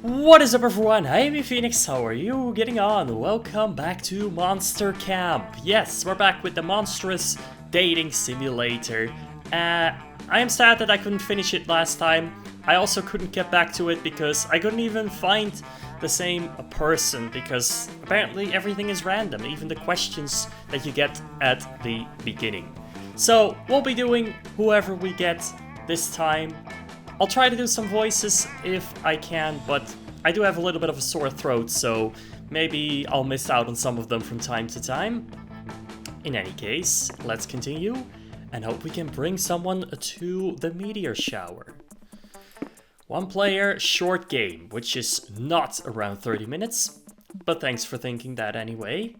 What is up everyone, I'm Phoenix, how are you getting on? Welcome back to Monster Camp. Yes, we're back with the monstrous dating simulator. I am sad that I couldn't finish it last time. I also couldn't get back to it because I couldn't even find the same person because apparently everything is random, even the questions that you get at the beginning. So we'll be doing whoever we get this time. I'll try to do some voices if I can, but I do have a little bit of a sore throat, so maybe I'll miss out on some of them from time to time. In any case, let's continue and hope we can bring someone to the meteor shower. One player, short game, which is not around 30 minutes, but thanks for thinking that anyway.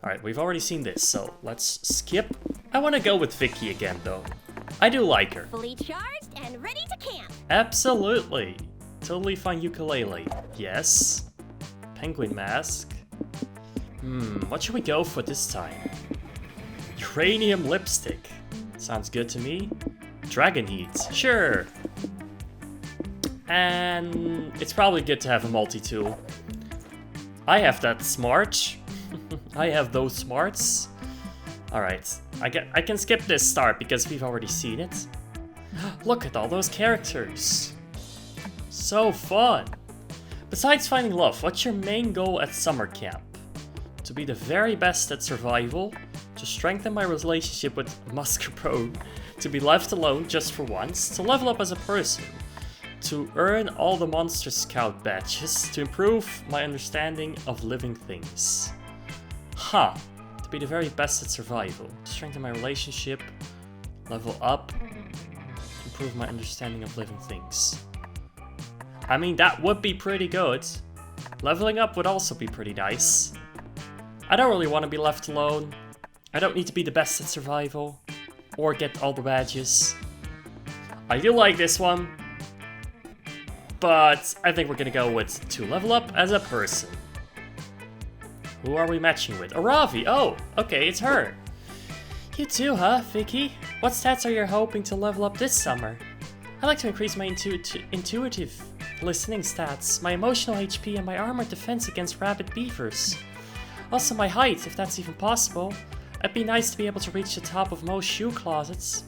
Alright, we've already seen this, so let's skip. I want to go with Vicky again though. I do like her. Fully charged and ready to camp. Absolutely. Totally fine ukulele. Yes. Penguin mask. What should we go for this time? Uranium lipstick. Sounds good to me. Dragon heat. Sure. And it's probably good to have a multi-tool. I have that smart. I have those smarts. Alright, I can skip this start because we've already seen it. Look at all those characters. So fun. Besides finding love, what's your main goal at summer camp? To be the very best at survival, to strengthen my relationship with Mascarpone, to be left alone just for once, to level up as a person, to earn all the Monster Scout badges, to improve my understanding of living things. Huh. To be the very best at survival, strengthen my relationship, level up, improve my understanding of living things. I mean, that would be pretty good. Leveling up would also be pretty nice. I don't really want to be left alone. I don't need to be the best at survival or get all the badges. I do like this one, but I think we're gonna go with to level up as a person. Who are we matching with? Aaravi! Oh, okay, it's her. You too, huh, Vicky? What stats are you hoping to level up this summer? I like to increase my intuitive listening stats, my emotional HP, and my armored defense against rabid beavers. Also my height, if that's even possible. It'd be nice to be able to reach the top of most shoe closets.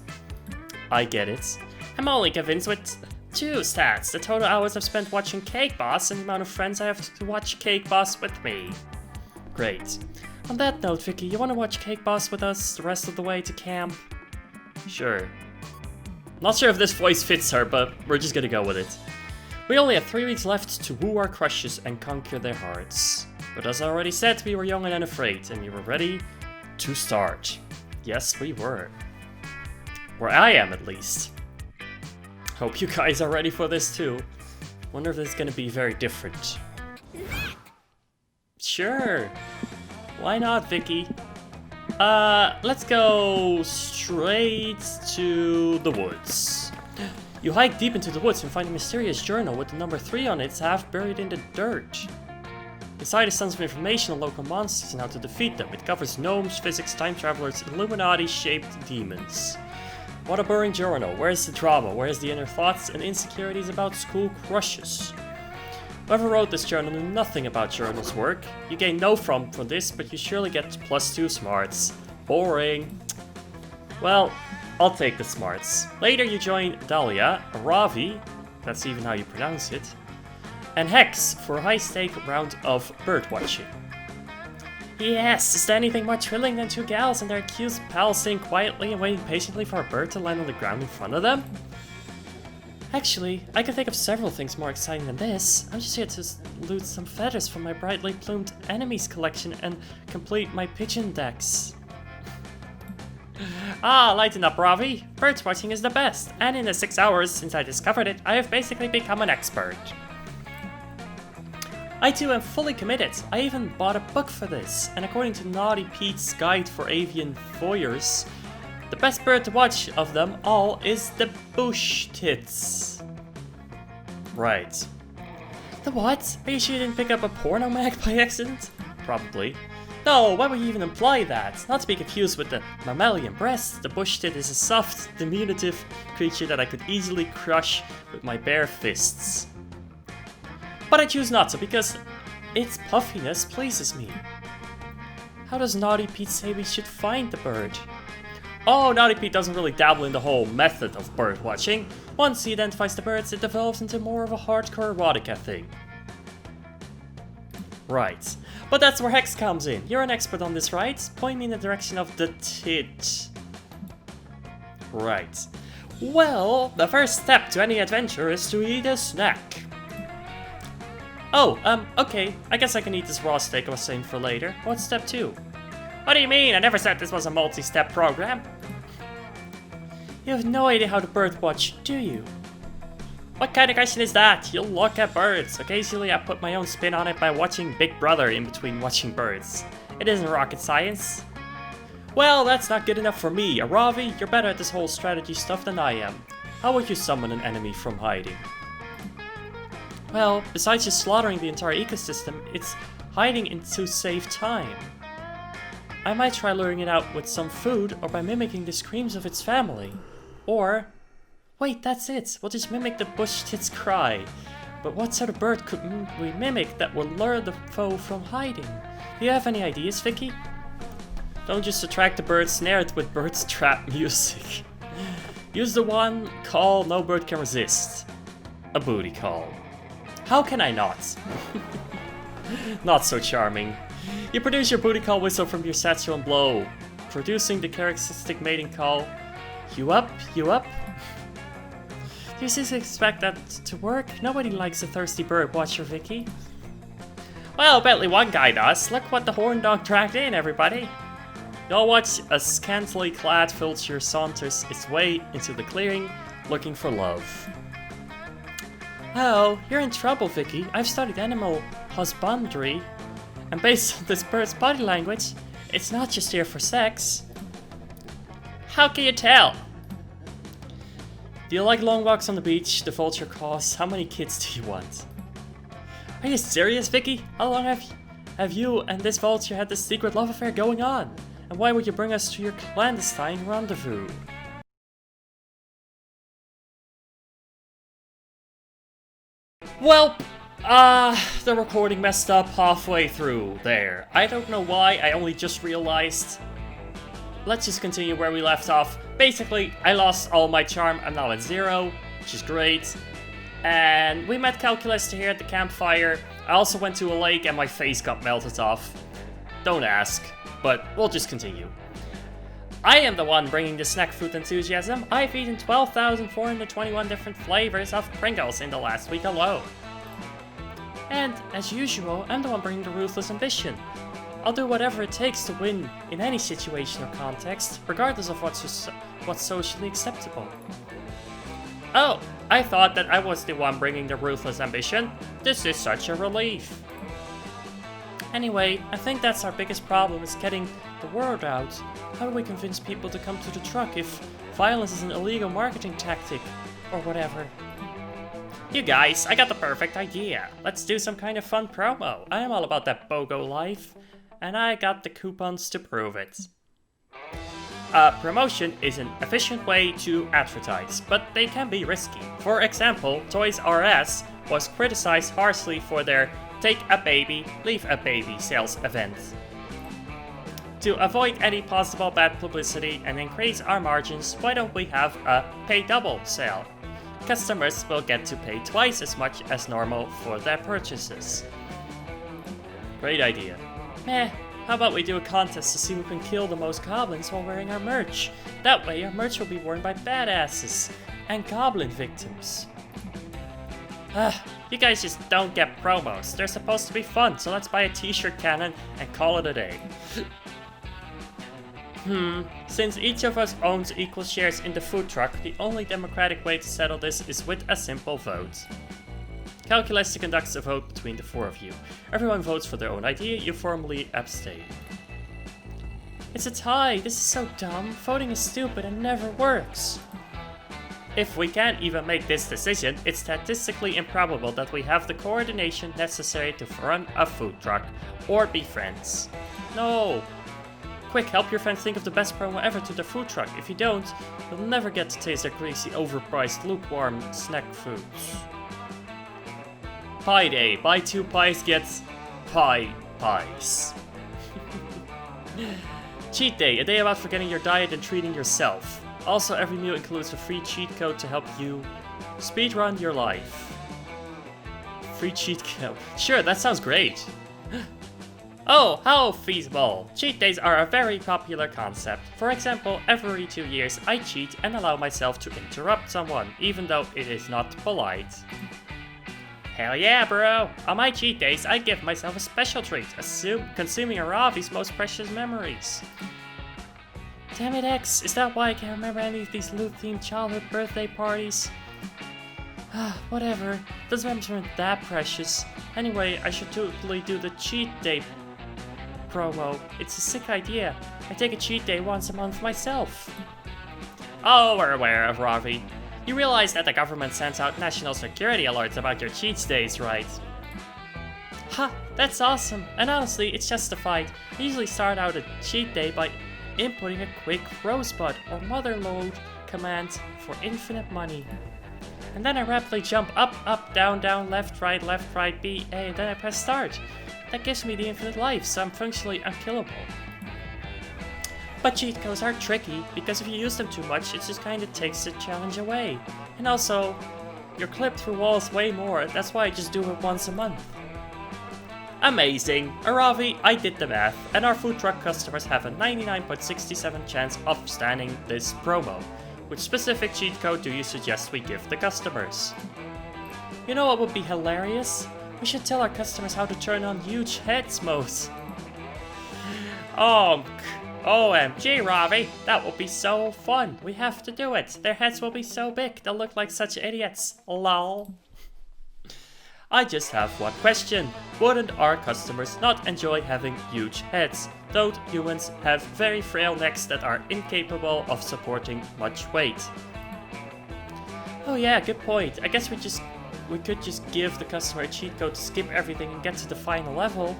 I get it. I'm only convinced with 2 stats, the total hours I've spent watching Cake Boss and the amount of friends I have to watch Cake Boss with me. Great. On that note, Vicky, you want to watch Cake Boss with us the rest of the way to camp? Sure. Not sure if this voice fits her, but we're just gonna go with it. We only have 3 weeks left to woo our crushes and conquer their hearts. But as I already said, we were young and unafraid, and we were ready to start. Yes, we were. Where I am, at least. Hope you guys are ready for this too. Wonder if this is gonna be very different. Sure. Why not, Vicky? Let's go straight to the woods. You hike deep into the woods and find a mysterious journal with the number 3 on it half buried in the dirt. Inside is tons of information on local monsters and how to defeat them. It covers gnomes, physics, time travelers, Illuminati-shaped demons. What a boring journal. Where's the drama? Where's the inner thoughts and insecurities about school crushes? Whoever wrote this journal knew nothing about journals work. You gain no from this, but you surely get +2 smarts. Boring. Well, I'll take the smarts. Later you join Dahlia, Aaravi, that's even how you pronounce it, and Hex for a high-stake round of birdwatching. Yes, is there anything more thrilling than 2 gals and their accused pals sitting quietly and waiting patiently for a bird to land on the ground in front of them? Actually, I can think of several things more exciting than this. I'm just here to loot some feathers from my brightly plumed enemies collection and complete my pigeon decks. Ah, lighten up, Ravi. Bird watching is the best, and in the 6 hours since I discovered it, I have basically become an expert. I too am fully committed. I even bought a book for this, and according to Naughty Pete's Guide for Avian Voyeurs, the best bird to watch of them all is the bush tits. Right. The what? Are you sure you didn't pick up a porno mag by accident? Probably. No, why would you even imply that? Not to be confused with the mammalian breast, the bush tit is a soft, diminutive creature that I could easily crush with my bare fists. But I choose not to because its puffiness pleases me. How does Naughty Pete say we should find the bird? Oh, Naughty Pete doesn't really dabble in the whole method of bird watching. Once he identifies the birds, it develops into more of a hardcore erotica thing. Right. But that's where Hex comes in. You're an expert on this, right? Point me in the direction of the tit. Right. Well, the first step to any adventure is to eat a snack. Oh, okay. I guess I can eat this raw steak I was saying for later. What's step 2? What do you mean? I never said this was a multi-step program. You have no idea how to bird watch, do you? What kind of question is that? You look at birds. Occasionally I put my own spin on it by watching Big Brother in between watching birds. It isn't rocket science. Well, that's not good enough for me. Aaravi, you're better at this whole strategy stuff than I am. How would you summon an enemy from hiding? Well, besides just slaughtering the entire ecosystem, it's hiding in to save time. I might try luring it out with some food or by mimicking the screams of its family. Or... wait, that's it. We'll just mimic the bush tit's cry. But what sort of bird could we mimic that will lure the foe from hiding? Do you have any ideas, Vicky? Don't just attract the bird, snare it with bird's trap music. Use the one call no bird can resist. A booty call. How can I not? Not so charming. You produce your booty call whistle from your satchel and blow, producing the characteristic mating call. You up? You up? Do you just expect that to work? Nobody likes a thirsty bird watcher, Vicky. Well, apparently one guy does. Look what the horn dog dragged in, everybody. You'll watch a scantily clad vulture saunters its way into the clearing, looking for love. Oh, you're in trouble, Vicky. I've studied animal husbandry, and based on this bird's body language, it's not just here for sex. How can you tell? Do you like long walks on the beach, the vulture calls? How many kids do you want? Are you serious, Vicky? How long have you and this vulture had this secret love affair going on? And why would you bring us to your clandestine rendezvous? Well, the recording messed up halfway through there. I don't know why, I only just realized. Let's just continue where we left off. Basically, I lost all my charm, I'm now at 0, which is great. And we met Calculus here at the campfire. I also went to a lake and my face got melted off. Don't ask, but we'll just continue. I am the one bringing the snack food enthusiasm. I've eaten 12,421 different flavors of Pringles in the last week alone. And, as usual, I'm the one bringing the ruthless ambition. I'll do whatever it takes to win in any situation or context, regardless of what's socially acceptable. Oh, I thought that I was the one bringing the ruthless ambition. This is such a relief. Anyway, I think that's our biggest problem, is getting the word out. How do we convince people to come to the truck if violence is an illegal marketing tactic, or whatever? You guys, I got the perfect idea. Let's do some kind of fun promo. I am all about that BOGO life, and I got the coupons to prove it. Promotion is an efficient way to advertise, but they can be risky. For example, Toys R Us was criticized harshly for their Take a Baby, Leave a Baby sales event. To avoid any possible bad publicity and increase our margins, why don't we have a pay double sale? Customers will get to pay twice as much as normal for their purchases. Great idea. How about we do a contest to see who can kill the most goblins while wearing our merch? That way our merch will be worn by badasses and goblin victims. You guys just don't get promos. They're supposed to be fun, so let's buy a t-shirt cannon and call it a day. Since each of us owns equal shares in the food truck, the only democratic way to settle this is with a simple vote. Calculus conducts a vote between the 4 of you. Everyone votes for their own idea, you formally abstain. It's a tie, this is so dumb. Voting is stupid and never works. If we can't even make this decision, it's statistically improbable that we have the coordination necessary to run a food truck or be friends. No! Quick, help your friends think of the best promo ever to their food truck. If you don't, you'll never get to taste their greasy, overpriced, lukewarm snack foods. Pie day. Buy 2 pies, get pies. Cheat day. A day about forgetting your diet and treating yourself. Also, every meal includes a free cheat code to help you speedrun your life. Free cheat code. Sure, that sounds great. Oh, how feasible! Cheat days are a very popular concept. For example, every 2 years I cheat and allow myself to interrupt someone, even though it is not polite. Hell yeah, bro! On my cheat days, I give myself a special treat, consuming Aaravi's most precious memories. Damn it, X, is that why I can't remember any of these loot-themed childhood birthday parties? Whatever, those memories aren't that precious. Anyway, I should totally do the cheat day promo. It's a sick idea. I take a cheat day once a month myself. Oh, we're aware of Aaravi. You realize that the government sends out national security alerts about your cheat days, right? Ha, that's awesome. And honestly, it's justified. I usually start out a cheat day by inputting a quick rosebud or motherlode command for infinite money. And then I rapidly jump up, down, left, right, B, A, and then I press start. That gives me the infinite life, so I'm functionally unkillable. But cheat codes are tricky, because if you use them too much, it just kinda takes the challenge away. And also, you're clipped through walls way more, that's why I just do it once a month. Amazing! Aaravi, I did the math, and our food truck customers have a 99.67% chance of standing this promo. Which specific cheat code do you suggest we give the customers? You know what would be hilarious? We should tell our customers how to turn on huge heads mode. OMG, Ravi, that will be so fun. We have to do it. Their heads will be so big, they'll look like such idiots. Lol. I just have one question. Wouldn't our customers not enjoy having huge heads? Though humans have very frail necks that are incapable of supporting much weight. Oh yeah, good point. I guess we could just give the customer a cheat code to skip everything and get to the final level.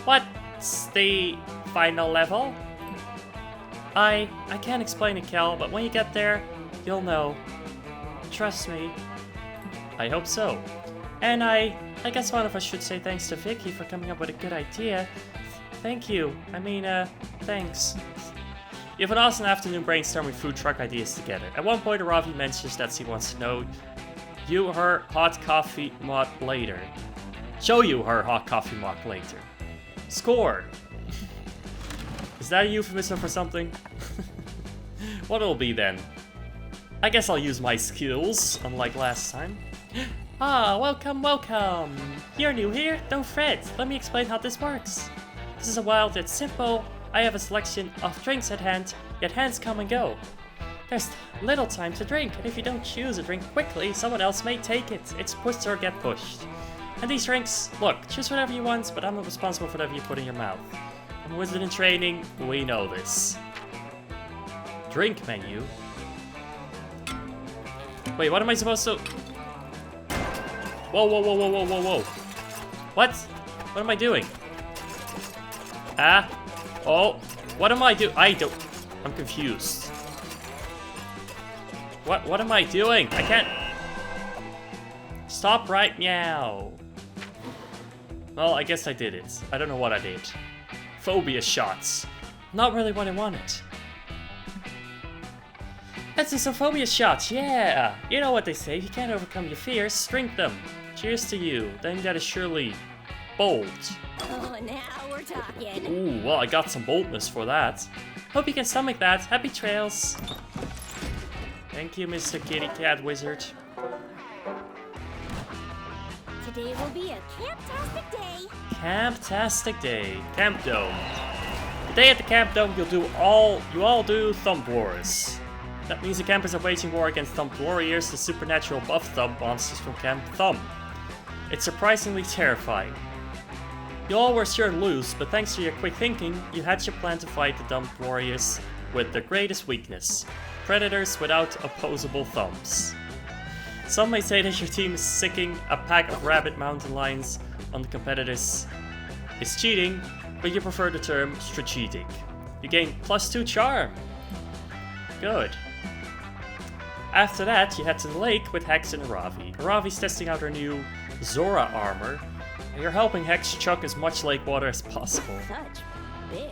What's the final level? I can't explain it, Kel, but when you get there, you'll know. Trust me. I hope so. And I guess one of us should say thanks to Vicky for coming up with a good idea. Thank you. Thanks. You have an awesome afternoon brainstorming food truck ideas together. At one point, Aaravi mentions that she wants to know you her hot coffee mod later. Show you her hot coffee mod later. Score! Is that a euphemism for something? What it'll be then? I guess I'll use my skills, unlike last time. Ah, welcome. You're new here? Don't fret. Let me explain how this works. This is a wild yet simple. I have a selection of drinks at hand, yet hands come and go. There's little time to drink, and if you don't choose a drink quickly, someone else may take it. It's push or get pushed. And these drinks, look, choose whatever you want, but I'm not responsible for whatever you put in your mouth. I'm a wizard in training, we know this. Drink menu? Wait, what am I supposed to... Whoa. What? What am I doing? What am I doing? I'm confused. What am I doing? I can't... Stop right meow. Well, I guess I did it. I don't know what I did. Phobia shots. Not really what I wanted. Let's do some phobia shots, yeah! You know what they say, if you can't overcome your fears, drink them. Cheers to you. Then that is surely bold. Oh, now we're talking. Ooh, well, I got some boldness for that. Hope you can stomach that. Happy trails. Thank you, Mr. Kitty Cat Wizard. Today will be a camp-tastic day. Camp-tastic day. Camp Dome. Today at the Camp Dome, you all do Thumb Wars. That means the campers are waging war against Thumb Warriors, the supernatural buff thumb monsters from Camp Thumb. It's surprisingly terrifying. You all were sure to lose, but thanks to your quick thinking, you had your plan to fight the Thumb Warriors with their greatest weakness: predators without opposable thumbs. Some may say that your team is sicking a pack of rabid mountain lions on the competitors is cheating, but you prefer the term strategic. You gain +2 charm. Good. After that, you head to the lake with Hex and Aaravi. Aaravi's testing out her new Zora armor. You're helping Hex chuck as much lake water as possible. Such big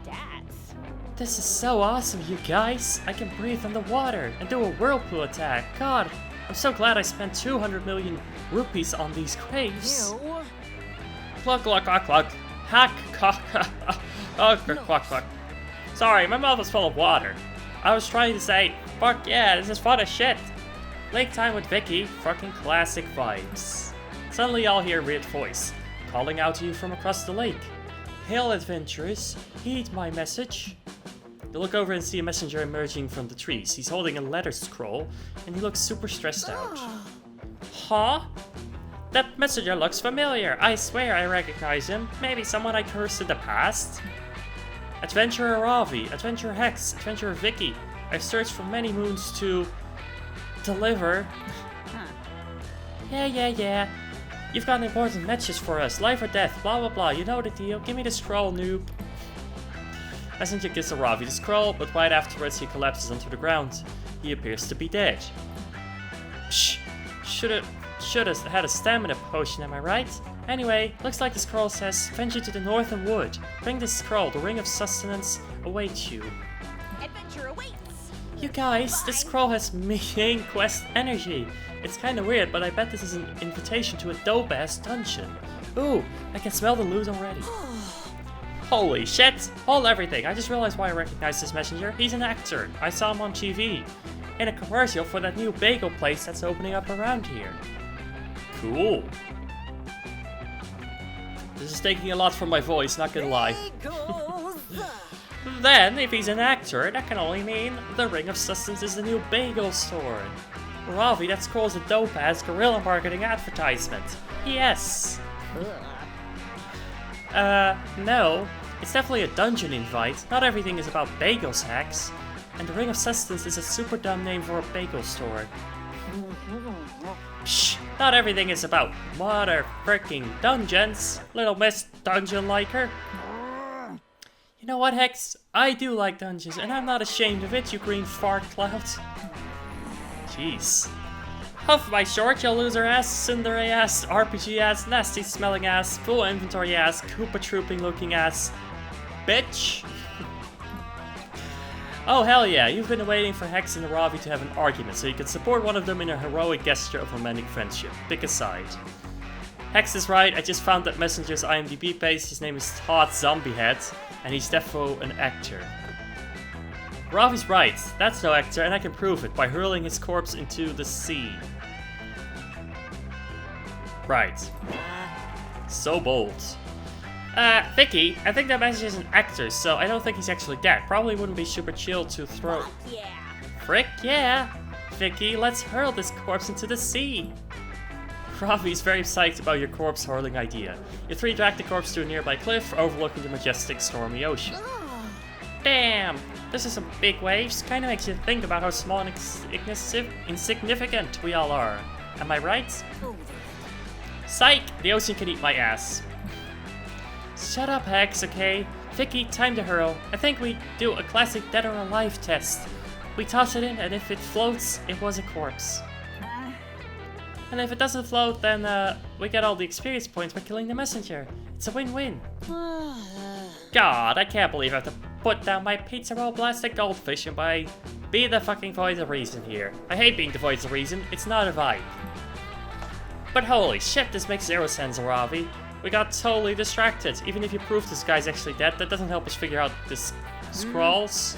stats. This is so awesome, you guys! I can breathe underwater and do a whirlpool attack. God, I'm so glad I spent 200 million rupees on these craves. Ew. Cluck, cluck, cluck, cluck. Hack, cock, cluck, cluck. Sorry, my mouth was full of water. I was trying to say, fuck yeah, this is fun as shit. Lake time with Vicky, fucking classic vibes. Suddenly y'all hear a weird voice, calling out to you from across the lake. Hail adventurers, heed my message. You look over and see a messenger emerging from the trees. He's holding a letter scroll, and he looks super stressed out. Huh? That messenger looks familiar. I swear I recognize him. Maybe someone I cursed in the past? Adventurer Aaravi, Adventurer Hex, Adventurer Vicky. I've searched for many moons to deliver. Yeah. You've got important messages for us. Life or death, blah blah blah. You know the deal. Give me the scroll, noob. Messenger gives Aaravi the scroll, but right afterwards he collapses onto the ground. He appears to be dead. Psh! Should've had a stamina potion, am I right? Anyway, looks like the scroll says, venture to the northern wood. Bring this scroll, the ring of sustenance awaits you. Adventure awaits. You guys, this scroll has main quest energy. It's kinda weird, but I bet this is an invitation to a dope-ass dungeon. Ooh, I can smell the loot already. Holy shit! Hold everything, I just realized why I recognize this messenger. He's an actor. I saw him on TV. In a commercial for that new bagel place that's opening up around here. Cool. This is taking a lot from my voice, not gonna lie. Then, if he's an actor, that can only mean the Ring of Sustenance is the new bagel store. Aaravi, that scrolls a dope-ass guerrilla marketing advertisement. Yes. No. It's definitely a dungeon invite. Not everything is about bagels, Hex. And the Ring of Sustenance is a super dumb name for a bagel store. Psh, not everything is about water freaking dungeons, little Miss Dungeon Liker. You know what, Hex? I do like dungeons, and I'm not ashamed of it, you green fart cloud. Jeez. Huff my short, you loser ass, Cinderay ass, RPG ass, nasty smelling ass, full inventory ass, Koopa trooping looking ass. Bitch! Oh hell yeah, you've been waiting for Hex and Aaravi to have an argument so you can support one of them in a heroic gesture of romantic friendship. Pick a side. Hex is right, I just found that Messenger's IMDb page, his name is Todd Zombiehead, and he's defo an actor. Aaravi's right, that's no actor and I can prove it by hurling his corpse into the sea. Right. So bold. Vicky, I think that message is an actor, so I don't think he's actually dead. Probably wouldn't be super chill to throw. Fuck yeah. Frick yeah! Vicky, let's hurl this corpse into the sea! Aaravi's very psyched about your corpse hurling idea. You three drag the corpse to a nearby cliff overlooking the majestic, stormy ocean. Damn! This is some big waves. Kinda makes you think about how small and insignificant we all are. Am I right? Psych! The ocean can eat my ass. Shut up, Hex, okay? Vicky, time to hurl. I think we do a classic dead or alive test. We toss it in, and if it floats, it was a corpse. And if it doesn't float, then we get all the experience points by killing the messenger. It's a win-win. God, I can't believe I have to put down my pizza roll plastic goldfish and be the fucking voice of reason here. I hate being the voice of reason, it's not a vibe. But holy shit, this makes zero sense, Aaravi. We got totally distracted. Even if you prove this guy's actually dead, that doesn't help us figure out this scrolls.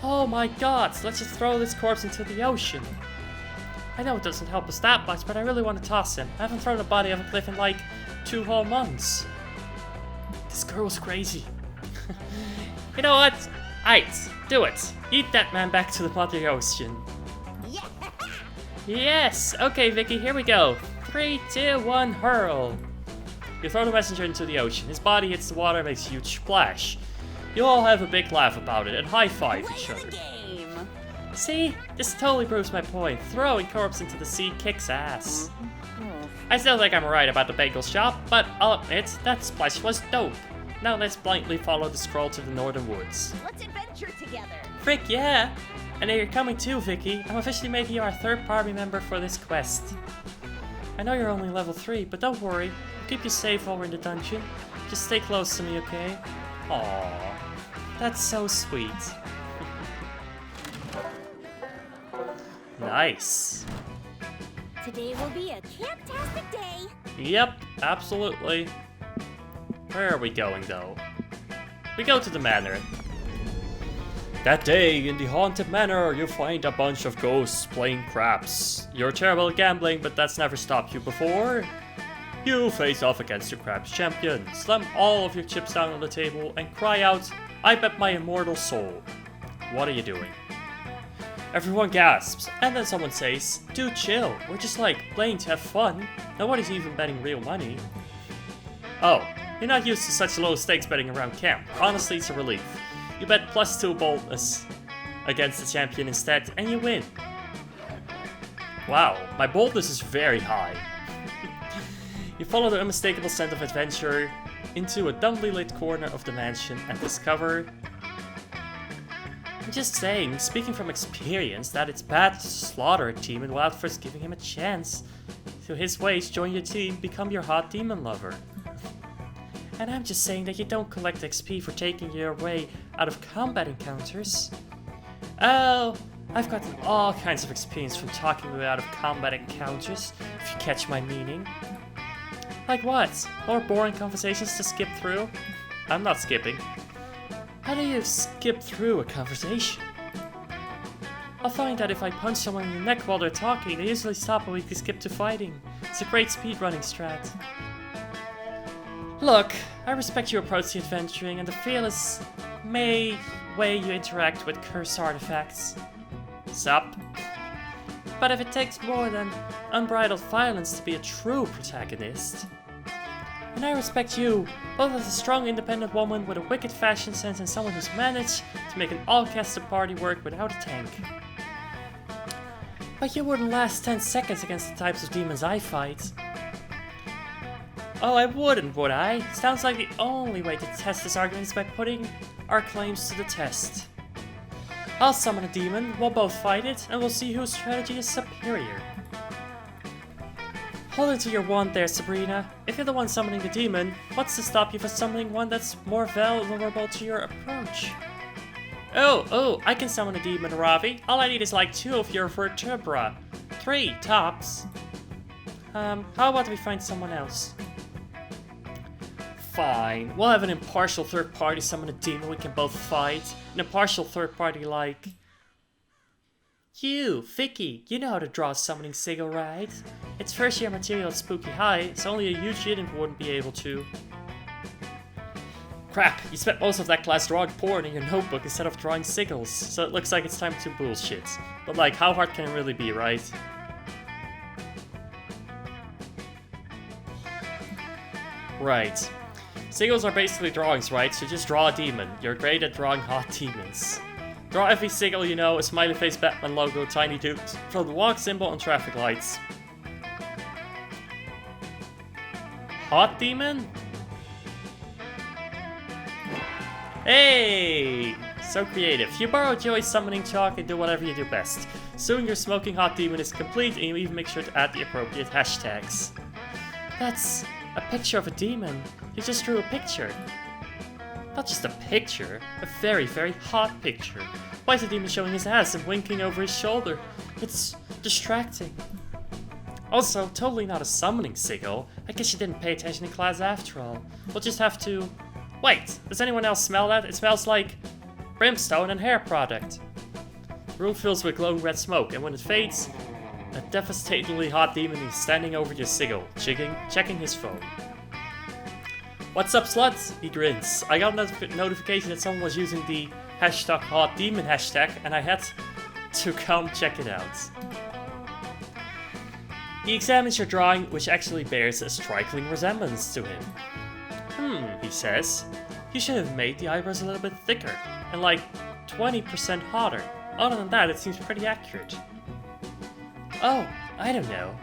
Oh my god, let's just throw this corpse into the ocean. I know it doesn't help us that much, but I really want to toss him. I haven't thrown a body off a cliff in like 2 whole months. This girl's crazy. You know what? Aight, do it. Eat that man back to the mother ocean. Yeah. Yes! Okay, Vicky, here we go. 3, 2, 1, hurl. You throw the messenger into the ocean. His body hits the water and makes a huge splash. You all have a big laugh about it and high-five each other. Game. See? This totally proves my point. Throwing corpse into the sea kicks ass. I still think I'm right about the bagel shop, but I'll admit, that splash was dope. Now let's blindly follow the scroll to the northern woods. Let's adventure together. Frick yeah! And now you're coming too, Vicky. I'm officially making you our third party member for this quest. I know you're only level 3, but don't worry. I'll keep you safe while we're in the dungeon. Just stay close to me, okay? Aww. That's so sweet. Nice. Today will be a camptastic day. Yep, absolutely. Where are we going, though? We go to the manor. That day, in the haunted manor, you find a bunch of ghosts playing craps. You're terrible at gambling, but that's never stopped you before. You face off against the craps champion, slam all of your chips down on the table, and cry out, "I bet my immortal soul." What are you doing? Everyone gasps, and then someone says, "Dude, chill, we're just like playing to have fun. Nobody's even betting real money." Oh, you're not used to such low stakes betting around camp. Honestly, it's a relief. You bet +2 boldness against the champion instead, and you win. Wow, my boldness is very high. You follow the unmistakable scent of adventure into a dumbly lit corner of the mansion and discover... I'm just saying, speaking from experience, that it's bad to slaughter a demon without first giving him a chance. To his ways, join your team, become your hot demon lover. And I'm just saying that you don't collect XP for taking your way out of combat encounters. Oh, I've gotten all kinds of experience from talking your way out of combat encounters, if you catch my meaning. Like what? More boring conversations to skip through? I'm not skipping. How do you skip through a conversation? I'll find that if I punch someone in the neck while they're talking, they usually stop and we can skip to fighting. It's a great speedrunning strat. Look, I respect your approach to adventuring and the fearless way you interact with cursed artifacts. Sup? But if it takes more than unbridled violence to be a true protagonist... And I respect you, both as a strong independent woman with a wicked fashion sense and someone who's managed to make an all-caster party work without a tank. But you wouldn't last 10 seconds against the types of demons I fight. Oh, I wouldn't, would I? Sounds like the only way to test this argument is by putting our claims to the test. I'll summon a demon, we'll both fight it, and we'll see whose strategy is superior. Hold on to your wand there, Sabrina. If you're the one summoning the demon, what's to stop you from summoning one that's more vulnerable to your approach? Oh, I can summon a demon, Aaravi. All I need is like 2 of your vertebra. 3, tops. How about we find someone else? Fine, we'll have an impartial third party summon a demon we can both fight. An impartial third party like... You, Vicky, you know how to draw a summoning sigil, right? It's first year material at Spooky High, so only a huge idiot wouldn't be able to. Crap, you spent most of that class drawing porn in your notebook instead of drawing sigils, so it looks like it's time to bullshit. But like, how hard can it really be, right? Right. Sigils are basically drawings, right? So just draw a demon. You're great at drawing hot demons. Draw every sigil you know, a smiley face Batman logo, tiny dude, from the walk symbol and traffic lights. Hot demon? Hey! So creative. You borrow Joy's summoning chalk and do whatever you do best. Soon your smoking hot demon is complete and you even make sure to add the appropriate hashtags. That's a picture of a demon. You just drew a picture. Not just a picture, a very, very hot picture. Why is the demon showing his ass and winking over his shoulder? It's distracting. Also, totally not a summoning sigil. I guess you didn't pay attention in class after all. We'll just have to... Wait, does anyone else smell that? It smells like brimstone and hair product. The room fills with glowing red smoke, and when it fades, a devastatingly hot demon is standing over your sigil, checking his phone. What's up, sluts? He grins. I got a notification that someone was using the hashtag hot demon hashtag, and I had to come check it out. He examines your drawing, which actually bears a striking resemblance to him. He says. You should have made the eyebrows a little bit thicker, and like 20% hotter. Other than that, it seems pretty accurate. Oh, I don't know.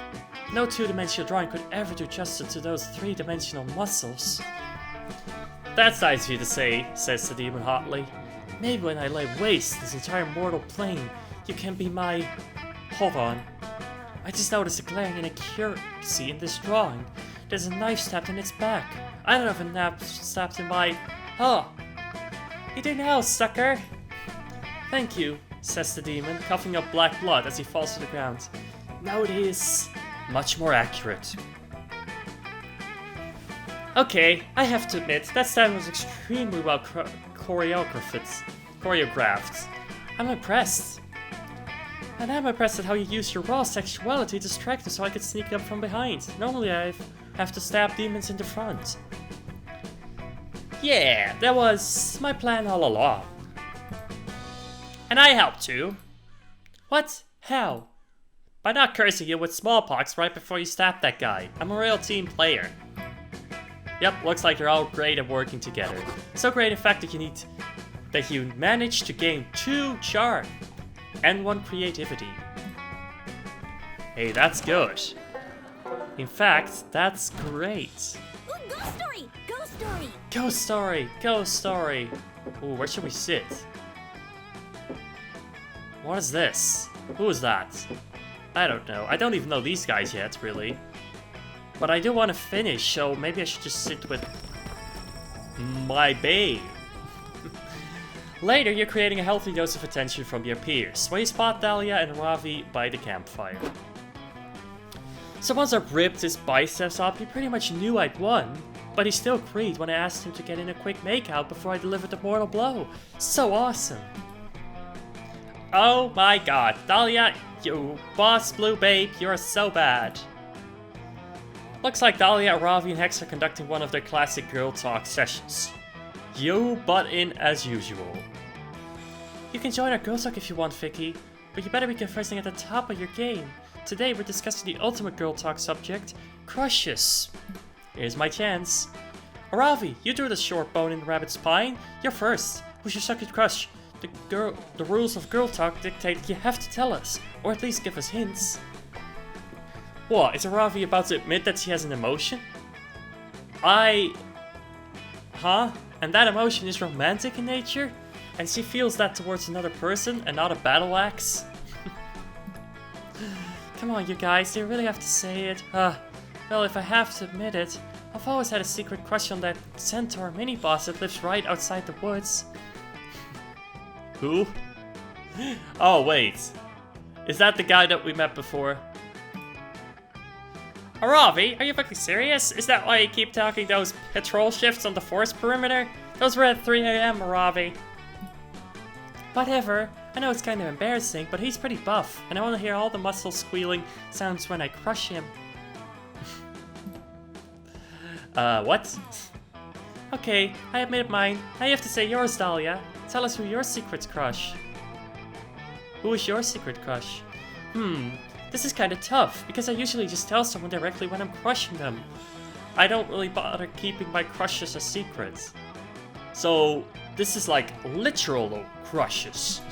No two-dimensional drawing could ever do justice to those three-dimensional muscles. That's nice of you to say, says the demon hotly. Maybe when I lay waste this entire mortal plane, you can be my... Hold on. I just noticed a glaring inaccuracy in this drawing. There's a knife stabbed in its back. I don't have a knife stabbed in my... Oh! You do now, sucker! Thank you, says the demon, coughing up black blood as he falls to the ground. Now it is much more accurate. Okay, I have to admit, that stand was extremely well choreographed. I'm impressed. And I'm impressed at how you use your raw sexuality to distract us so I could sneak up from behind. Normally I have to stab demons in the front. Yeah, that was my plan all along. And I helped too. What? How? By not cursing you with smallpox right before you stabbed that guy. I'm a real team player. Yep, looks like you're all great at working together. So great in fact that you managed to gain 2 charm and 1 creativity. Hey, that's good. In fact, that's great. Ooh, ghost story! Ghost story! Ghost story! Ghost story! Ooh, where should we sit? What is this? Who is that? I don't know. I don't even know these guys yet, really. But I do want to finish, so maybe I should just sit with my babe. Later, you're creating a healthy dose of attention from your peers, where you spot Dahlia and Aaravi by the campfire. So once I've ripped his biceps up, he pretty much knew I'd won, but he still agreed when I asked him to get in a quick makeout before I delivered the mortal blow. So awesome. Oh my god, Dahlia, you boss blue babe, you're so bad. Looks like Dahlia, Aaravi, and Hex are conducting one of their classic girl talk sessions. You butt in as usual. You can join our girl talk if you want, Vicky, but you better be conversing at the top of your game. Today we're discussing the ultimate girl talk subject, crushes. Here's my chance. Aaravi, you drew the short bone in the rabbit's spine. You're first. Who's your second crush? The rules of girl talk dictate you have to tell us, or at least give us hints. What, is Aaravi about to admit that she has an emotion? Huh? And that emotion is romantic in nature? And she feels that towards another person and not a battle axe? Come on, you guys, do you really have to say it? Well, if I have to admit it, I've always had a secret crush on that centaur mini-boss that lives right outside the woods. Who? Oh, wait. Is that the guy that we met before? Aaravi, are you fucking serious? Is that why you keep talking those patrol shifts on the forest perimeter? Those were at 3 AM, Aaravi. Whatever. I know it's kind of embarrassing, but he's pretty buff, and I want to hear all the muscle squealing sounds when I crush him. What? Okay, I admit mine. Now you have to say yours, Dahlia. Tell us who your secret crush. Who is your secret crush? This is kind of tough, because I usually just tell someone directly when I'm crushing them. I don't really bother keeping my crushes a secret. So, this is like literal crushes.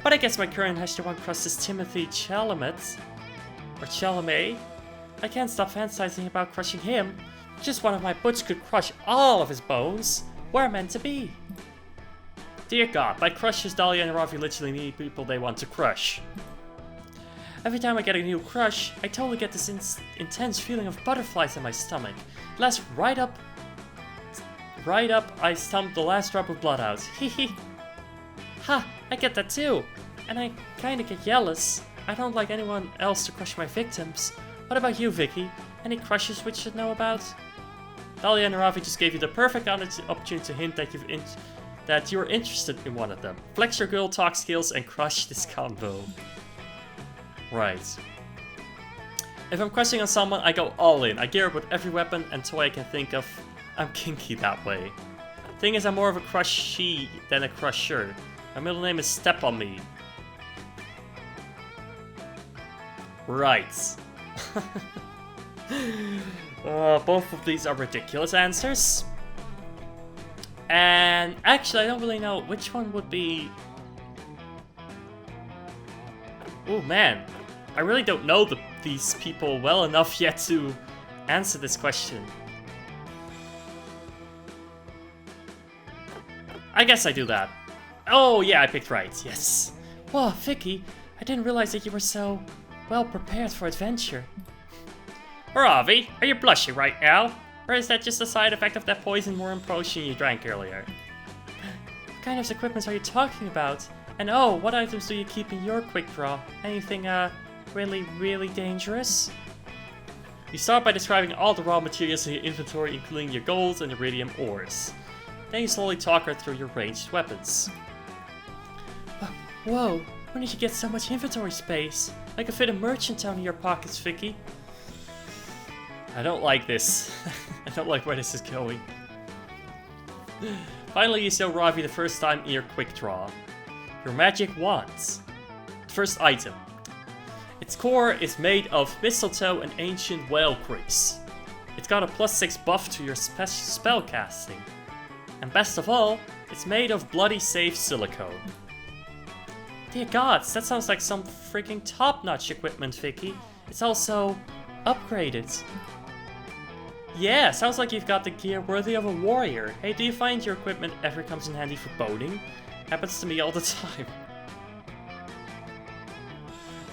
But I guess my current #1 crush is Timothy Chalamet. Or Chalamet. I can't stop fantasizing about crushing him. Just one of my butch could crush all of his bones. We're meant to be. Dear God, by crushes, Dahlia and Aaravi literally need people they want to crush. Every time I get a new crush, I totally get this intense feeling of butterflies in my stomach. Last right up, I stomped the last drop of blood out. Hehe. Ha, I get that too. And I kinda get jealous. I don't like anyone else to crush my victims. What about you, Vicky? Any crushes we should know about? Dahlia and Aaravi just gave you the perfect opportunity to hint that you're interested in one of them. Flex your girl talk skills and crush this combo. Right. If I'm crushing on someone, I go all in. I gear up with every weapon and toy I can think of. I'm kinky that way. Thing is, I'm more of a crushee than a crusher. My middle name is Step on Me. Right. Both of these are ridiculous answers. And actually, I don't really know which one would be... Oh man, I really don't know these people well enough yet to answer this question. I guess I do that. Oh yeah, I picked right, yes. Whoa, Vicky, I didn't realize that you were so... well prepared for adventure. Aaravi, are you blushing right now? Or is that just a side effect of that poison worm potion you drank earlier? What kind of equipment are you talking about? And oh, what items do you keep in your quick draw? Anything, really dangerous? You start by describing all the raw materials in your inventory, including your gold and iridium ores. Then you slowly talk her through your ranged weapons. Whoa, where did you get so much inventory space? I could fit a merchant town in your pockets, Vicky. I don't like this. I don't like where this is going. Finally, you show Ravi the first time in your quick draw. Your magic wands. First item. Its core is made of mistletoe and ancient whale grease. It's got a +6 buff to your spell casting. And best of all, it's made of bloody safe silicone. Dear gods, that sounds like some freaking top-notch equipment, Vicky. It's also upgraded. Yeah, sounds like you've got the gear worthy of a warrior. Hey, do you find your equipment ever comes in handy for boating? Happens to me all the time.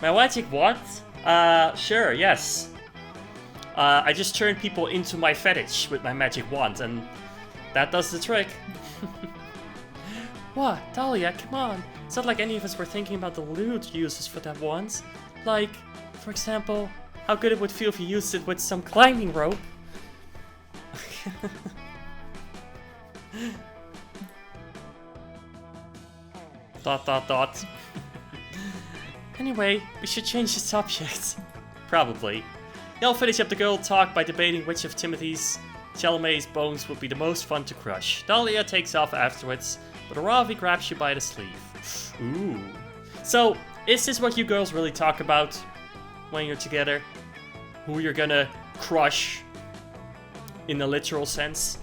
My magic wand? Sure, yes. I just turn people into my fetish with my magic wand, and that does the trick. What? Dahlia, come on. It's not like any of us were thinking about the loot uses for that wand. Like, for example, how good it would feel if you used it with some climbing rope. Dot. Anyway, we should change the subject. Probably. Y'all finish up the girl talk by debating which of Timothy's Chalamet's bones would be the most fun to crush. Dahlia takes off afterwards, but Aaravi grabs you by the sleeve. Ooh. So, is this what you girls really talk about when you're together? Who you're gonna crush? In a literal sense?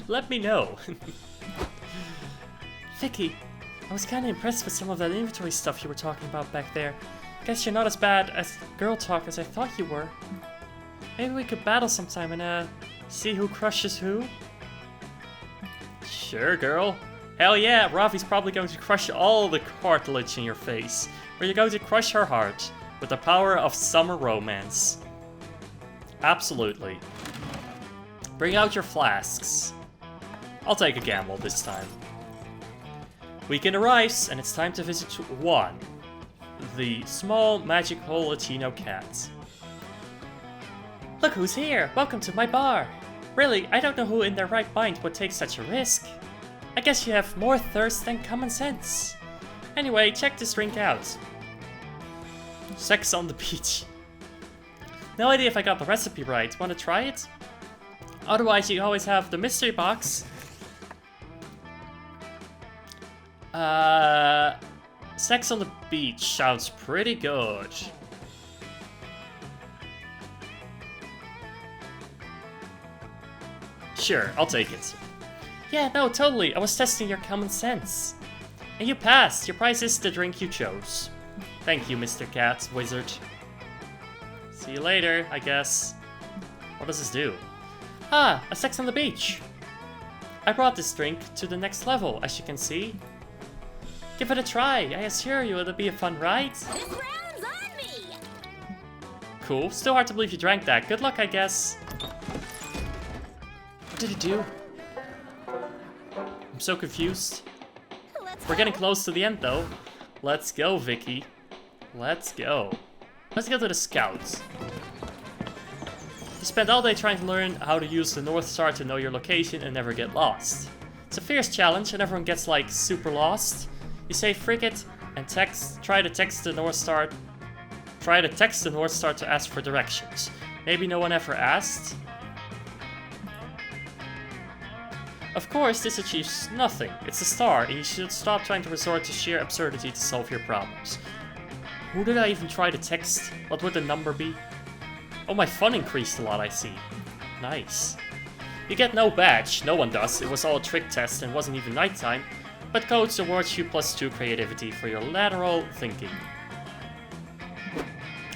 Let me know. Vicky, I was kinda impressed with some of that inventory stuff you were talking about back there. Guess you're not as bad at girl talk as I thought you were. Maybe we could battle sometime and see who crushes who? Sure, girl. Hell yeah, Ravi's probably going to crush all the cartilage in your face. Or you're going to crush her heart with the power of summer romance. Absolutely. Bring out your flasks. I'll take a gamble this time. Weekend arrives, and it's time to visit Juan, the small, magical Latino cat. Look who's here! Welcome to my bar! Really, I don't know who in their right mind would take such a risk. I guess you have more thirst than common sense. Anyway, check this drink out. Sex on the beach. No idea if I got the recipe right. Wanna try it? Otherwise, you always have the mystery box. Sex on the beach sounds pretty good. Sure, I'll take it. Yeah, no, totally. I was testing your common sense. And you passed. Your prize is the drink you chose. Thank you, Mr. Cat Wizard. See you later, I guess. What does this do? Ah, a sex on the beach. I brought this drink to the next level, as you can see. Give it a try. I assure you it'll be a fun ride. This round's on me. Cool. Still hard to believe you drank that. Good luck, I guess. What did it do? I'm so confused. We're getting close to the end, though. Let's go, Vicky. Let's go. Let's go to the scouts. You spent all day trying to learn how to use the North Star to know your location and never get lost. It's a fierce challenge and everyone gets like super lost. You say frigate and try to text the North Star to ask for directions. Maybe no one ever asked. Of course, this achieves nothing. It's a star, and you should stop trying to resort to sheer absurdity to solve your problems. Who did I even try to text? What would the number be? Oh, my fun increased a lot, I see. Nice. You get no badge, no one does. It was all a trick test and wasn't even nighttime. But Codes awards you +2 creativity for your lateral thinking.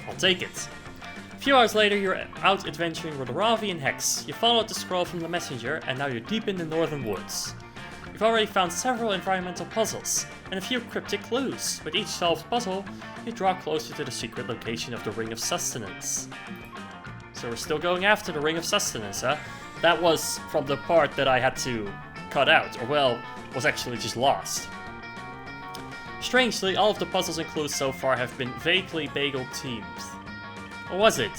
I'll take it. A few hours later, you're out adventuring with Aaravi and Hex. You followed the scroll from the messenger, and now you're deep in the northern woods. You've already found several environmental puzzles, and a few cryptic clues. With each solved puzzle, you draw closer to the secret location of the Ring of Sustenance. So we're still going after the Ring of Sustenance, huh? That was from the part that I had to cut out, or well, was actually just lost. Strangely, all of the puzzles and clues so far have been vaguely bagel-themed. Or was it?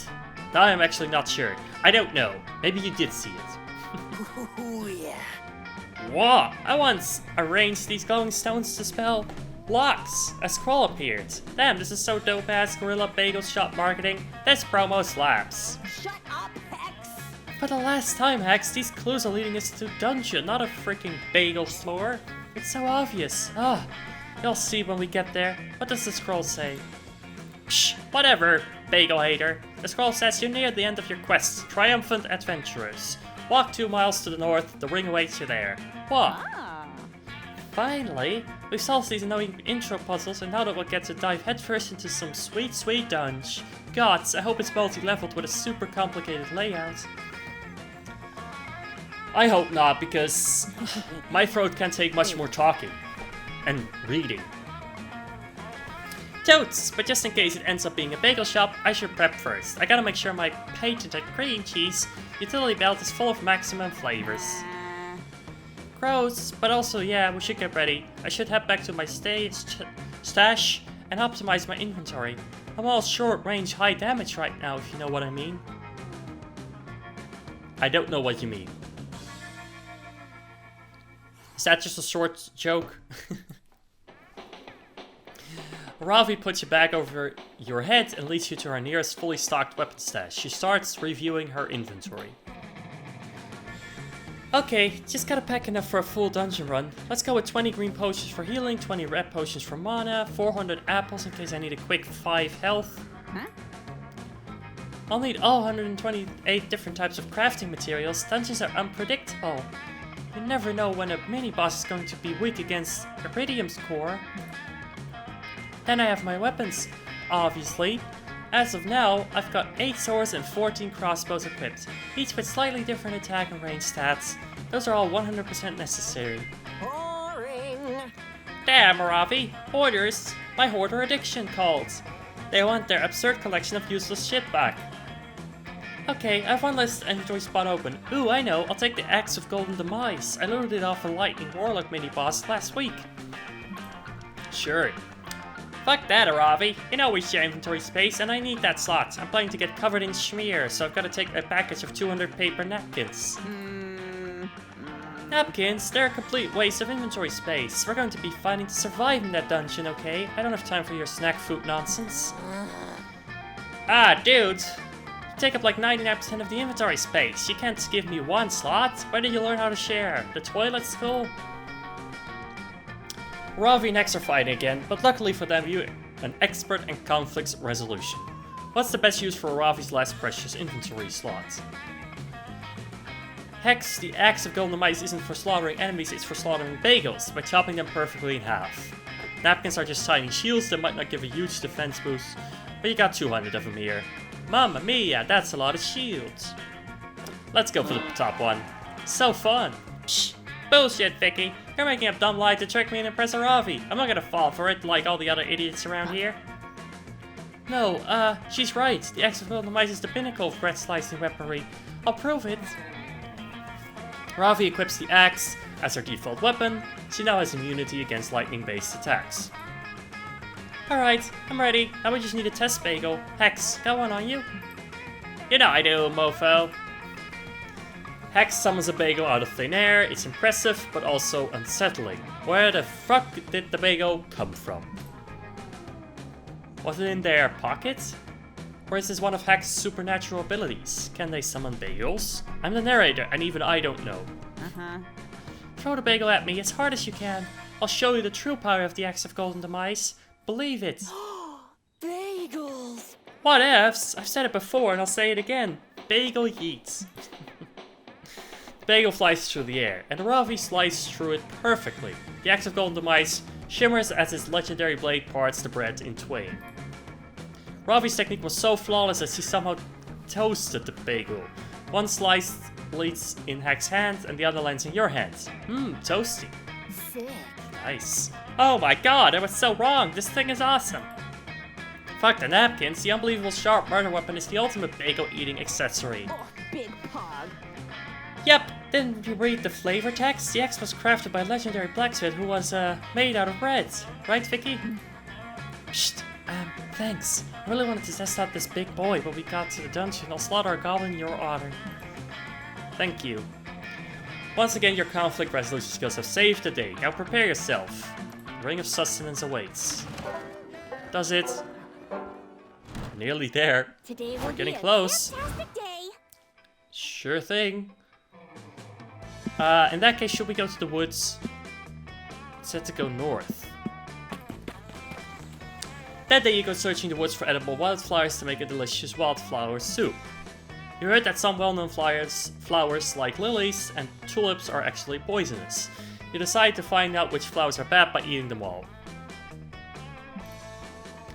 Now I'm actually not sure. I don't know. Maybe you did see it. Ooh, yeah. Whoa! I once arranged these glowing stones to spell blocks. A scroll appeared. Damn, this is so dope-ass Gorilla Bagel Shop marketing. This promo slaps. Shut up, Hex! For the last time, Hex, these clues are leading us to a dungeon, not a freaking bagel store. It's so obvious. Ah, you'll see when we get there. What does the scroll say? Psh, whatever, bagel hater. The scroll says you're near the end of your quest, triumphant adventurers. Walk 2 miles to the north, the ring awaits you there. What? Ah. Finally, we've solved these annoying intro puzzles, and now that we'll get to dive headfirst into some sweet, sweet dungeon. Gods, I hope it's multi-leveled with a super complicated layout. I hope not, because my throat can't take much more talking and reading. Totes, but just in case it ends up being a bagel shop, I should prep first. I gotta make sure my patented cream cheese utility belt is full of maximum flavors. Gross, but also yeah, we should get ready. I should head back to my stash and optimize my inventory. I'm all short range, high damage right now, if you know what I mean. I don't know what you mean. Is that just a short joke? Aaravi puts your bag over your head and leads you to her nearest fully stocked weapon stash. She starts reviewing her inventory. Okay, just gotta pack enough for a full dungeon run. Let's go with 20 green potions for healing, 20 red potions for mana, 400 apples in case I need a quick 5 health. Huh? I'll need all 128 different types of crafting materials. Dungeons are unpredictable. You never know when a mini-boss is going to be weak against Iridium's core. Then I have my weapons, obviously. As of now, I've got 8 swords and 14 crossbows equipped, each with slightly different attack and range stats. Those are all 100% necessary. Boring. Damn, Aaravi! Hoarders! My hoarder addiction calls. They want their absurd collection of useless shit back. Okay, I have one last inventory spot open. Ooh, I know, I'll take the Axe of Golden Demise. I looted it off a Lightning Warlock mini-boss last week. Sure. Fuck that, Aaravi. You know we share inventory space, and I need that slot. I'm planning to get covered in schmear, so I've got to take a package of 200 paper napkins. Napkins? They're a complete waste of inventory space. We're going to be fighting to survive in that dungeon, okay? I don't have time for your snack food nonsense. Ah, dude. You take up like 99% of the inventory space. You can't give me one slot. Where did you learn how to share? The toilet school? Aaravi and Hex are fighting again, but luckily for them, you're an expert in conflict resolution. What's the best use for Aaravi's last precious inventory slot? Hex, the Axe of Golden Mice isn't for slaughtering enemies, it's for slaughtering bagels, by chopping them perfectly in half. Napkins are just tiny shields that might not give a huge defense boost, but you got 200 of them here. Mamma mia, that's a lot of shields. Let's go for the top one. So fun. Psh, bullshit, Vicky. You're making a dumb lie to trick me and impress Aaravi. I'm not gonna fall for it like all the other idiots around here. No, she's right. The Axe of Golden Mice is the pinnacle of bread slicing weaponry. I'll prove it. Aaravi equips the axe as her default weapon. She now has immunity against lightning-based attacks. Alright, I'm ready. Now we just need a test bagel. Hex, got one on you? You know I do, mofo. Hex summons a bagel out of thin air. It's impressive, but also unsettling. Where the fuck did the bagel come from? Was it in their pocket? Or is this one of Hex's supernatural abilities? Can they summon bagels? I'm the narrator, and even I don't know. Throw the bagel at me as hard as you can. I'll show you the true power of the Axe of Golden Demise. Believe it. Bagels. What ifs? I've said it before, and I'll say it again. Bagel yeets. The bagel flies through the air, and Aaravi slices through it perfectly. The Axe of Golden Demise shimmers as its legendary blade parts the bread in twain. Aaravi's technique was so flawless that she somehow toasted the bagel. One slice leads in Hex's hand, and the other lands in your hands. Toasty. Sick. Nice. Oh my god, I was so wrong. This thing is awesome. Fuck the napkins. The unbelievable sharp murder weapon is the ultimate bagel eating accessory. Oh, big pog. Yep. Didn't you read the flavor text? The X was crafted by a legendary blacksmith who was made out of bread. Right, Vicky? Psst. Thanks. I really wanted to test out this big boy, but we got to the dungeon. I'll slaughter a goblin in your honor. Thank you. Once again, your conflict resolution skills have saved the day. Now prepare yourself. Ring of Sustenance awaits. Does it? Nearly there. Today will We're getting be close. a fantastic day. Sure thing. In that case, should we go to the woods? It said to go north. That day you go searching the woods for edible wildflowers to make a delicious wildflower soup. You heard that some well-known flowers like lilies and tulips are actually poisonous. You decide to find out which flowers are bad by eating them all.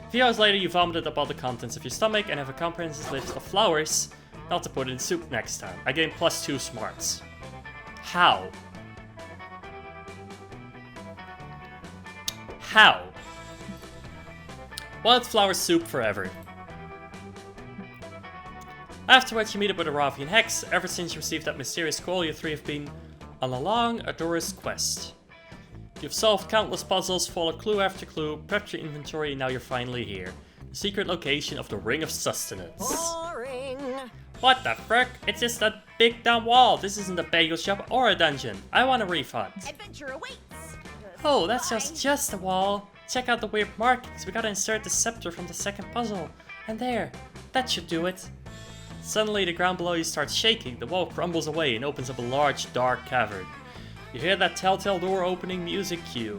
A few hours later you vomited up all the contents of your stomach and have a comprehensive list of flowers not to put in soup next time. I gained +2 smarts. How? How? Wildflower soup forever. Afterwards, you meet up with Aaravi and Hex. Ever since you received that mysterious call, you three have been on a long, arduous quest. You've solved countless puzzles, followed clue after clue, prepped your inventory, and now you're finally here. The secret location of the Ring of Sustenance. Boring. What the frick? It's just a big dumb wall. This isn't a bagel shop or a dungeon. I want a refund. Adventure awaits. Oh, that's just a wall. Check out the weird markings. We gotta insert the scepter from the second puzzle. And there. That should do it. Suddenly, the ground below you starts shaking. The wall crumbles away and opens up a large, dark cavern. You hear that telltale door opening music cue.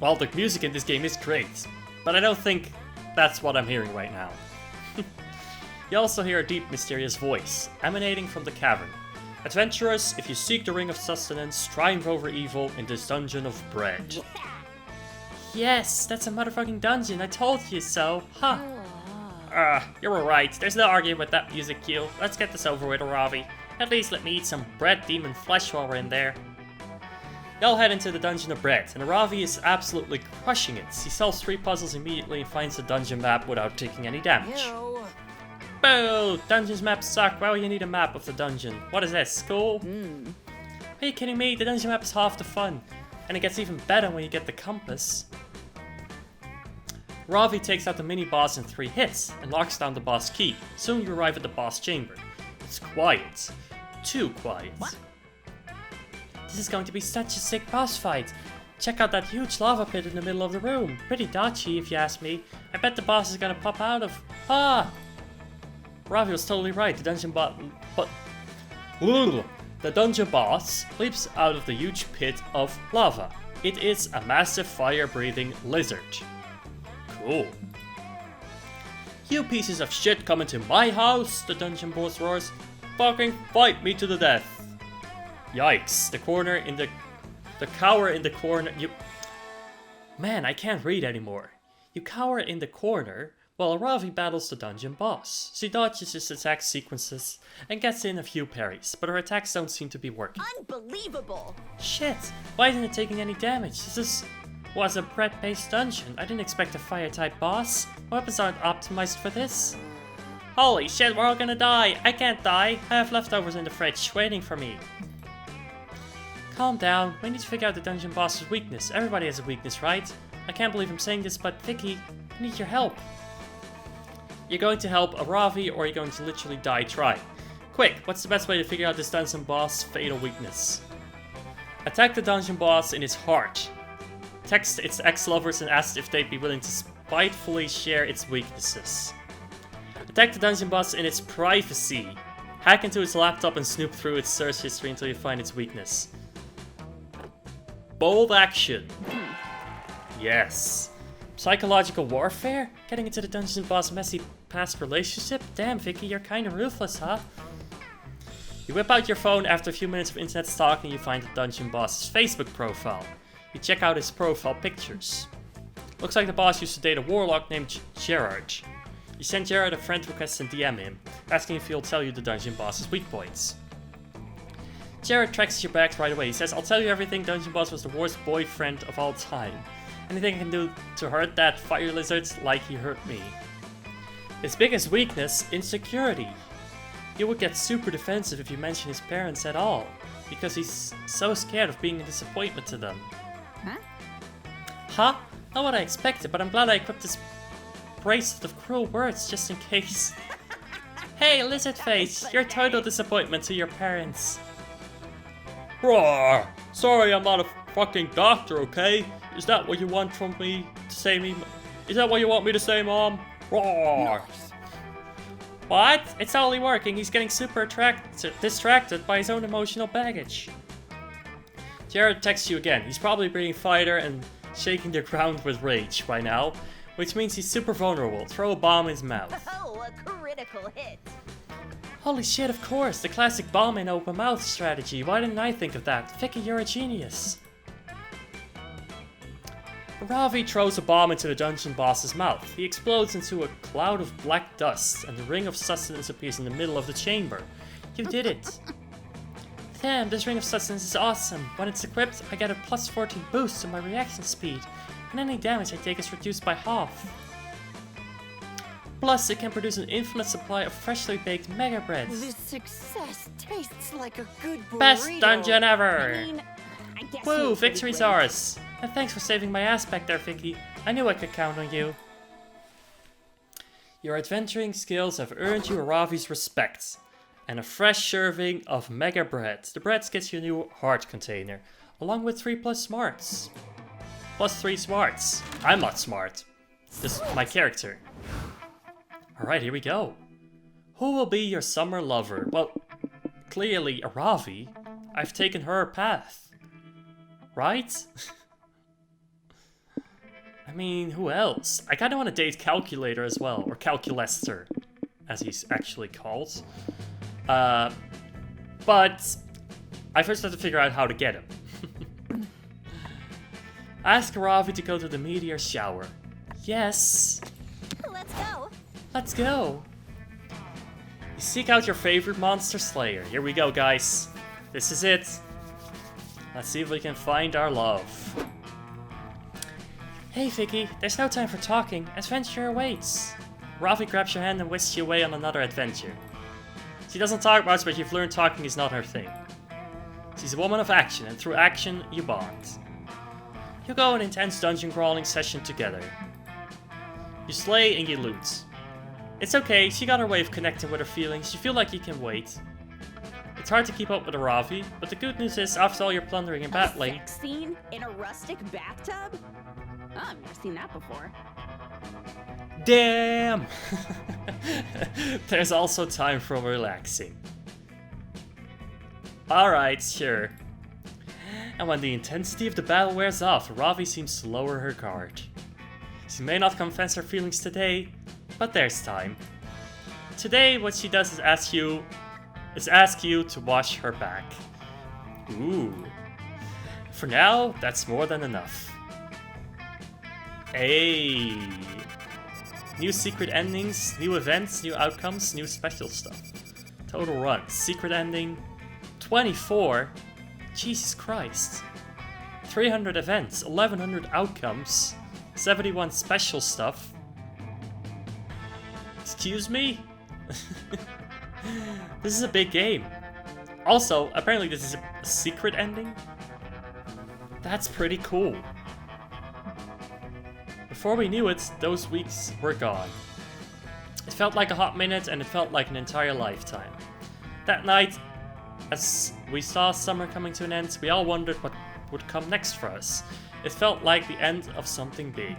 Well, the music in this game is great, but I don't think that's what I'm hearing right now. You also hear a deep, mysterious voice emanating from the cavern. Adventurers, if you seek the Ring of Sustenance, triumph over evil in this dungeon of bread. Yes, that's a motherfucking dungeon. I told you so. Huh. You were right. There's no arguing with that music cue. Let's get this over with, Aaravi. At least let me eat some bread demon flesh while we're in there. Y'all head into the dungeon of bread, and Aaravi is absolutely crushing it. He solves 3 puzzles immediately and finds the dungeon map without taking any damage. Ew. Boo! Dungeon's maps suck. Why would you need a map of the dungeon? What is this, school? Are you kidding me? The dungeon map is half the fun. And it gets even better when you get the compass. Aaravi takes out the mini-boss in 3 hits and locks down the boss key. Soon you arrive at the boss chamber. It's quiet. Too quiet. What? This is going to be such a sick boss fight. Check out that huge lava pit in the middle of the room. Pretty dodgy if you ask me. I bet the boss is gonna pop out of... Ah! Aaravi was totally right. The dungeon The dungeon boss leaps out of the huge pit of lava. It is a massive fire-breathing lizard. Cool. You pieces of shit come into my house, the dungeon boss roars. Fucking fight me to the death. Yikes, the cower in the corner, Man, I can't read anymore. You cower in the corner while Aaravi battles the dungeon boss. She dodges his attack sequences and gets in a few parries, but her attacks don't seem to be working. Unbelievable. Shit, why isn't it taking any damage? Was a bread-based dungeon. I didn't expect a fire-type boss. Weapons aren't optimized for this. Holy shit, we're all gonna die. I can't die. I have leftovers in the fridge waiting for me. Calm down. We need to figure out the dungeon boss's weakness. Everybody has a weakness, right? I can't believe I'm saying this, but Vicky, I need your help. You're going to help Aaravi, or you're going to literally die trying. Quick, what's the best way to figure out this dungeon boss' fatal weakness? Attack the dungeon boss in his heart. Text its ex-lovers and ask if they'd be willing to spitefully share its weaknesses. Attack the dungeon boss in its privacy. Hack into its laptop and snoop through its search history until you find its weakness. Bold action. Yes. Psychological warfare? Getting into the dungeon boss' messy past relationship? Damn, Vicky, you're kinda ruthless, huh? You whip out your phone after a few minutes of internet stalking and you find the dungeon boss's Facebook profile. You check out his profile pictures. Looks like the boss used to date a warlock named Gerard. You send Gerard a friend request and DM him, asking if he'll tell you the dungeon boss's weak points. Jared tracks you back right away. He says, I'll tell you everything, Dungeon Boss was the worst boyfriend of all time. Anything I can do to hurt that fire lizard like he hurt me. His biggest weakness, insecurity. He would get super defensive if you mention his parents at all, because he's so scared of being a disappointment to them. Huh? Huh? Not what I expected, but I'm glad I equipped this bracelet of cruel words just in case. Hey, lizard face, you're a total disappointment to your parents. Roar! Sorry, I'm not a fucking doctor, okay? Is that what you want from me to say me? Is that what you want me to say, Mom? Roar! Nice. What? It's only working. He's getting super distracted by his own emotional baggage. Jared texts you again. He's probably being fighter and shaking the ground with rage by now, which means he's super vulnerable. Throw a bomb in his mouth. Oh, a critical hit. Holy shit, of course, the classic bomb in open mouth strategy. Why didn't I think of that? Vicky, you're a genius. Aaravi throws a bomb into the dungeon boss's mouth. He explodes into a cloud of black dust, and the ring of sustenance appears in the middle of the chamber. You did it. Damn, this ring of sustenance is awesome. When it's equipped, I get a plus 14 boost to my reaction speed, and any damage I take is reduced by half. Plus, it can produce an infinite supply of freshly baked mega breads. This success tastes like a good burrito. Best dungeon ever! I mean, I guess Woo, he was pretty victory's great. ours! And thanks for saving my ass back there, Vicky. I knew I could count on you. Your adventuring skills have earned you Aaravi's respect. And a fresh serving of mega bread. The bread gets you a new heart container, along with 3+ smarts. Plus 3 smarts. I'm not smart. Just my character. Alright, here we go. Who will be your summer lover? Well, clearly Aaravi. I've taken her path. Right? I mean, who else? I kinda want to date Calculator as well, or Calculester, as he's actually called. But I first have to figure out how to get him. Ask Aaravi to go to the meteor shower. Yes. Let's go. Let's go. You seek out your favorite monster slayer. Here we go, guys. This is it. Let's see if we can find our love. Hey, Vicky. There's no time for talking. Adventure awaits. Aaravi grabs your hand and whisks you away on another adventure. She doesn't talk much, but you've learned talking is not her thing. She's a woman of action, and through action, you bond. You go on an intense dungeon crawling session together. You slay and you loot. It's okay, she got her way of connecting with her feelings, you feel like you can wait. It's hard to keep up with Aaravi, but the good news is, after all your plundering and battling... Sex scene in a rustic bathtub? Oh, I've never seen that before. Damn! There's also time for relaxing. Alright, sure. And when the intensity of the battle wears off, Aaravi seems to lower her guard. She may not confess her feelings today, but there's time. Today, what she does is ask you to wash her back. Ooh. For now, that's more than enough. Hey. New secret endings, new events, new outcomes, new special stuff. Total run. Secret ending. 24? Jesus Christ. 300 events, 1100 outcomes, 71 special stuff. Excuse me? This is a big game. Also, apparently this is a secret ending. That's pretty cool. Before we knew it, those weeks were gone. It felt like a hot minute and it felt like an entire lifetime. That night, as we saw summer coming to an end, we all wondered what would come next for us. It felt like the end of something big.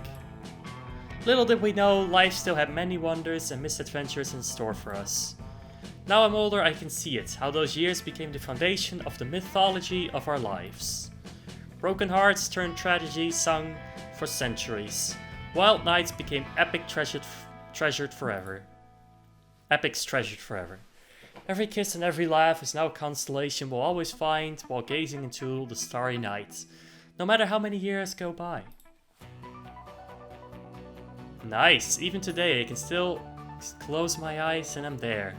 Little did we know, life still had many wonders and misadventures in store for us. Now I'm older, I can see it, how those years became the foundation of the mythology of our lives. Broken hearts turned tragedy sung for centuries. Wild nights became treasured forever. Epics treasured forever. Every kiss and every laugh is now a constellation we'll always find while gazing into the starry night, no matter how many years go by. Nice, even today I can still close my eyes and I'm there.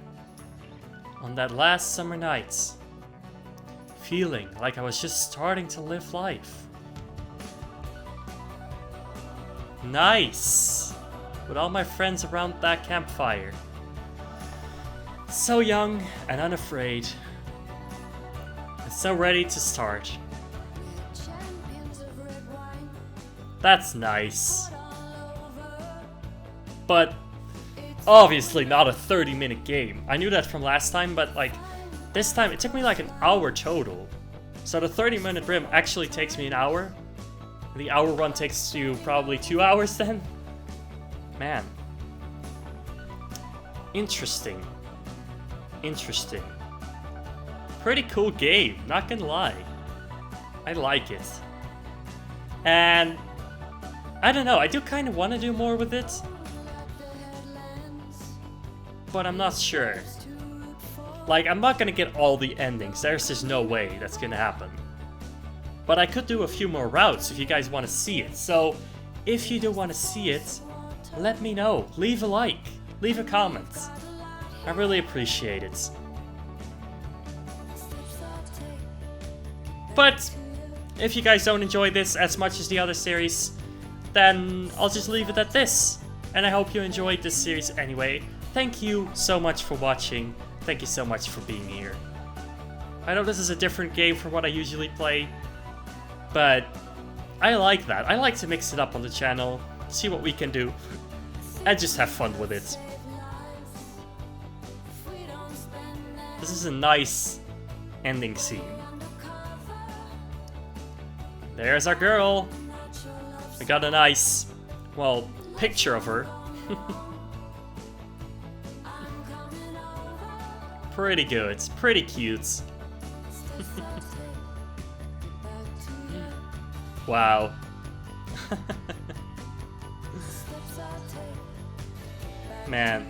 On that last summer night. feeling like I was just starting to live life. Nice! With all my friends around that campfire. So young and unafraid. And so ready to start. That's nice. But obviously not a 30-minute game. I knew that from last time, but like this time it took me like an hour total. So the 30-minute rim actually takes me an hour. The hour run takes you probably 2 hours then. Man. Interesting. Interesting. Pretty cool game, not gonna lie. I like it. And I don't know, I do kind of want to do more with it. But I'm not sure. Like, I'm not gonna get all the endings. There's just no way that's gonna happen. But I could do a few more routes if you guys want to see it. So, if you do want to see it, let me know. Leave a like. Leave a comment. I really appreciate it. But, if you guys don't enjoy this as much as the other series, then I'll just leave it at this. And I hope you enjoyed this series anyway. Thank you so much for watching. Thank you so much for being here. I know this is a different game from what I usually play, but I like that. I like to mix it up on the channel, see what we can do, and just have fun with it. This is a nice ending scene. There's our girl. We got a nice, well, picture of her. Pretty good, pretty cute. Wow. Man.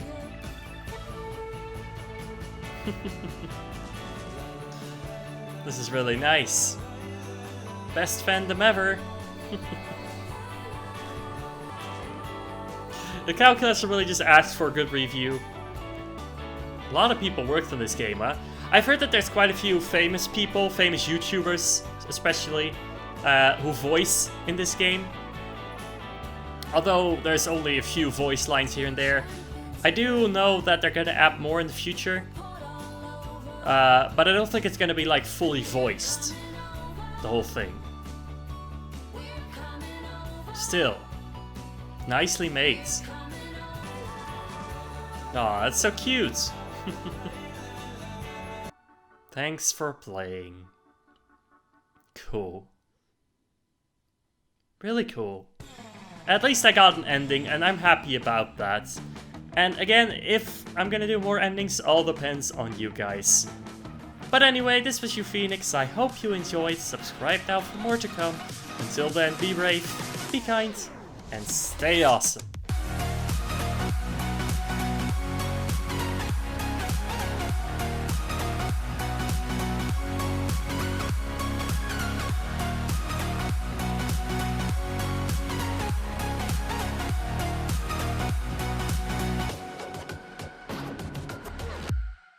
This is really nice. Best fandom ever. The calculator really just asked for a good review. A lot of people worked on this game, huh? I've heard that there's quite a few famous people, famous YouTubers especially, who voice in this game. Although there's only a few voice lines here and there. I do know that they're gonna add more in the future. But I don't think it's gonna be like fully voiced, the whole thing. Still, nicely made. Aw, that's so cute. Thanks for playing. Cool. Really cool. At least I got an ending, and I'm happy about that. And again, if I'm gonna do more endings, all depends on you guys. But anyway, this was you, Phoenix. I hope you enjoyed. Subscribe now for more to come. Until then, be brave, be kind, and stay awesome.